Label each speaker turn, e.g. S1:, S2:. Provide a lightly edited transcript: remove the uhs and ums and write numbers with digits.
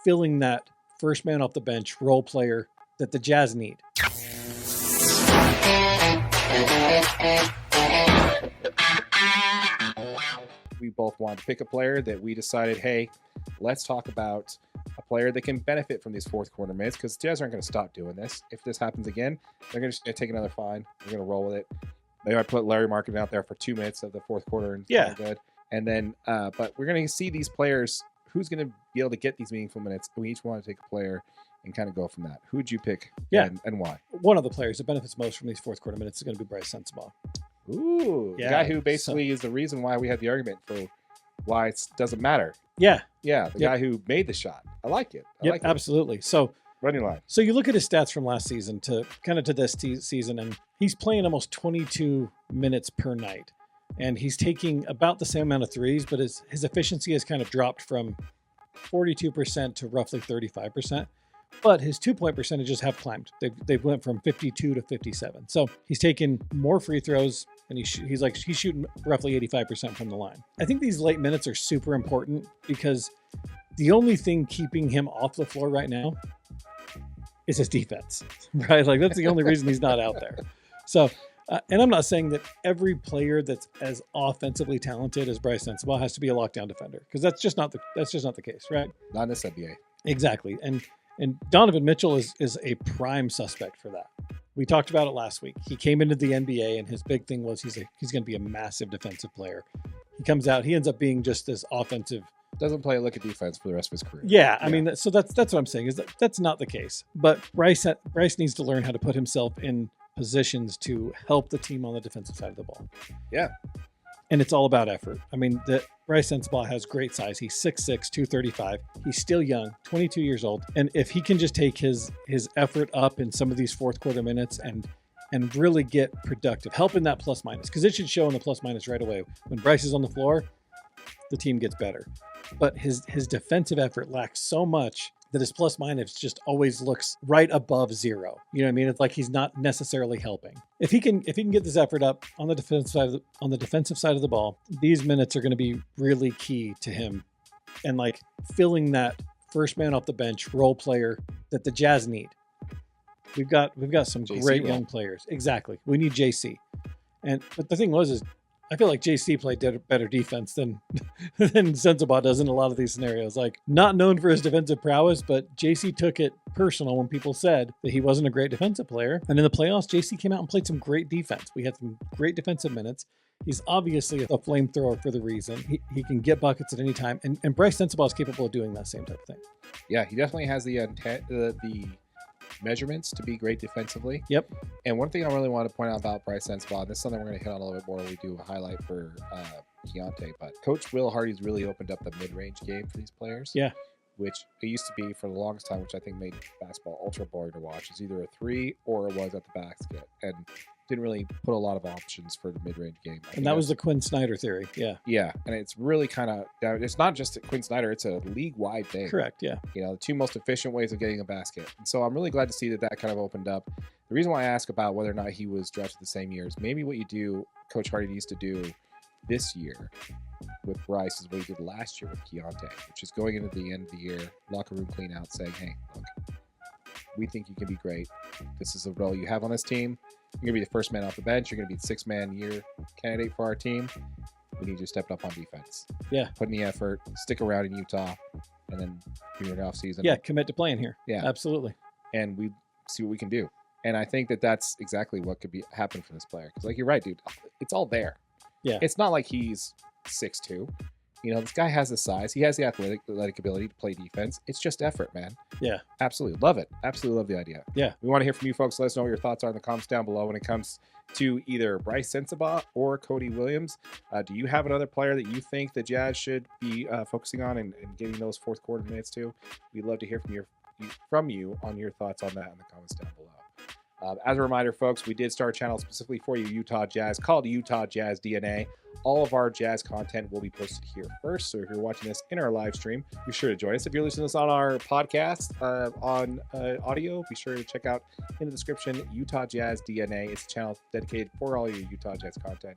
S1: filling that first man off the bench role player that the Jazz need.
S2: We both wanted to pick a player that we decided, hey, let's talk about a player that can benefit from these fourth quarter minutes, because Jazz aren't going to stop doing this. If this happens again, they're just going to take another fine. They're going to roll with it. They might put Larry Markin out there for 2 minutes of the fourth quarter and
S1: yeah,
S2: good. And then, but we're going to see these players who's going to be able to get these meaningful minutes. We each want to take a player and kind of go from that. Who'd you pick?
S1: Yeah,
S2: and why?
S1: One of the players that benefits most from these fourth quarter minutes is going to be Brice Sensabaugh.
S2: Ooh, yeah, the guy who basically is the reason why we had the argument for why it doesn't matter.
S1: Yeah,
S2: the guy who made the shot. I like it. I like it.
S1: Absolutely. So
S2: running line.
S1: So you look at his stats from last season to this season, and he's playing almost 22 minutes per night, and he's taking about the same amount of threes, but his efficiency has kind of dropped from 42% to roughly 35%. But his 2-point percentages have climbed. They've went from 52 to 57. So he's taken more free throws, and he's shooting roughly 85% from the line. I think these late minutes are super important because the only thing keeping him off the floor right now is his defense, right? Like, that's the only reason he's not out there. So, and I'm not saying that every player that's as offensively talented as Brice Sensabaugh has to be a lockdown defender, because that's just not the case, right?
S2: Not in this NBA.
S1: Exactly. And Donovan Mitchell is a prime suspect for that. We talked about it last week. He came into the NBA, and his big thing was he's going to be a massive defensive player. He comes out, he ends up being just this offensive.
S2: Doesn't play a lick of defense for the rest of his career.
S1: Yeah, I mean, so that's what I'm saying, is that's not the case. But Brice needs to learn how to put himself in positions to help the team on the defensive side of the ball.
S2: Yeah.
S1: And it's all about effort. I mean, Brice Sensabaugh has great size. He's 6'6", 235. He's still young, 22 years old. And if he can just take his effort up in some of these fourth quarter minutes and really get productive, help in that plus minus, because it should show in the plus minus right away. When Brice is on the floor, the team gets better. But his defensive effort lacks so much that his plus minus just always looks right above zero. You know what I mean? It's like he's not necessarily helping. If he can get this effort up on the defensive side of the ball, these minutes are going to be really key to him, and like filling that first man off the bench role player that the Jazz need. We've got some great young players. Exactly. We need JC. But the thing is I feel like JC played better defense than Sensabaugh does in a lot of these scenarios. Like, not known for his defensive prowess, but JC took it personal when people said that he wasn't a great defensive player. And in the playoffs, JC came out and played some great defense. We had some great defensive minutes. He's obviously a flamethrower for the reason. He can get buckets at any time. And Brice Sensabaugh is capable of doing that same type of thing.
S2: Yeah, he definitely has the measurements to be great defensively.
S1: Yep.
S2: And one thing I really want to point out about Brice Sensabaugh, this is something we're going to hit on a little bit more when we do a highlight for Keontae, but Coach Will Hardy's really opened up the mid-range game for these players.
S1: Yeah.
S2: Which it used to be for the longest time, which I think made basketball ultra boring to watch. It's either a three or it was at the basket, and didn't really put a lot of options for the mid-range game.
S1: And that was the Quinn Snyder theory. Yeah.
S2: Yeah. And it's really kind of, it's not just Quinn Snyder, it's a league-wide thing.
S1: Correct. Yeah.
S2: You know, the two most efficient ways of getting a basket. And so I'm really glad to see that kind of opened up. The reason why I ask about whether or not he was drafted the same year is maybe what Coach Hardy needs to do this year with Brice is what he did last year with Keontae, which is going into the end of the year, locker room clean out, saying, hey, look, we think you can be great. This is a role you have on this team. You're going to be the first man off the bench. You're going to be the six-man year candidate for our team. We need you to step up on defense.
S1: Yeah.
S2: Put in the effort, stick around in Utah, and then do your off season.
S1: Yeah, commit to playing here.
S2: Yeah.
S1: Absolutely.
S2: And we see what we can do. And I think that's exactly what could happen for this player. Because, like, you're right, dude. It's all there.
S1: Yeah.
S2: It's not like he's 6'2". You know, this guy has the size. He has the athletic ability to play defense. It's just effort, man.
S1: Yeah.
S2: Absolutely. Love it. Absolutely love the idea.
S1: Yeah.
S2: We want to hear from you folks. Let us know what your thoughts are in the comments down below when it comes to either Brice Sensabaugh or Cody Williams. Do you have another player that you think the Jazz should be focusing on and getting those fourth quarter minutes to? We'd love to hear from you on your thoughts on that in the comments down below. As a reminder, folks, we did start a channel specifically for you, Utah Jazz, called Utah Jazz DNA. All of our Jazz content will be posted here first. So if you're watching this in our live stream, be sure to join us. If you're listening to this on our podcast on audio, be sure to check out in the description Utah Jazz DNA. It's a channel dedicated for all your Utah Jazz content.